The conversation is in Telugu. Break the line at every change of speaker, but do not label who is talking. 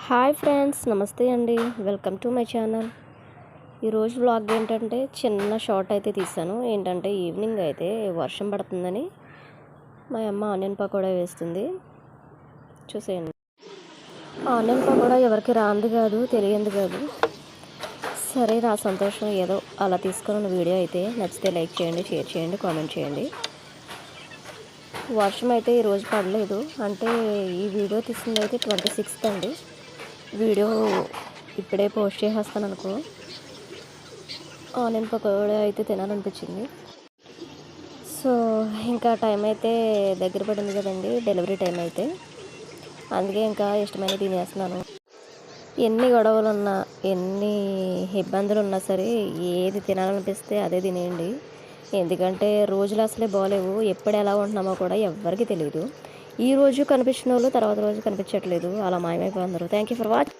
హాయ్ ఫ్రెండ్స్, నమస్తే అండి. Welcome to my channel. ఈరోజు వ్లాగ్ ఏంటంటే చిన్న షార్ట్ అయితే తీసాను. ఏంటంటే ఈవినింగ్ అయితే వర్షం పడుతుందని మా అమ్మ ఆనియన్ పకోడా వేస్తుంది. చూసేయండి. ఆనియన్ పకోడా ఎవరికి రాంది కాదు, తెలియంది కాదు. సరే, నా సంతోషం ఏదో అలా తీసుకున్న వీడియో అయితే నచ్చితే లైక్ చేయండి, షేర్ చేయండి, కామెంట్ చేయండి. వర్షం అయితే ఈరోజు పడలేదు. అంటే ఈ వీడియో తీసింది అయితే 26th అండి. వీడియో ఇప్పుడే పోస్ట్ చేసేస్తాను అనుకో. ఆనియన్ పకోడా అయితే తినాలనిపించింది. సో ఇంకా టైం అయితే దగ్గర పడింది కదండి, డెలివరీ టైం అయితే. అందుకే ఇంకా ఇష్టమైన తినేస్తున్నాను. ఎన్ని గొడవలు ఉన్నా, ఎన్ని ఇబ్బందులు ఉన్నా సరే, ఏది తినాలనిపిస్తే అదే తినేయండి. ఎందుకంటే రోజులు అసలే బాగలేవు. ఎప్పుడు ఎలా ఉంటున్నామో కూడా ఎవ్వరికి తెలియదు. ఈ రోజు కనిపించిన వాళ్ళు తర్వాత రోజు కనిపించట్లేదు, అలా మాయమైపోతున్నారు. Thank you for watching.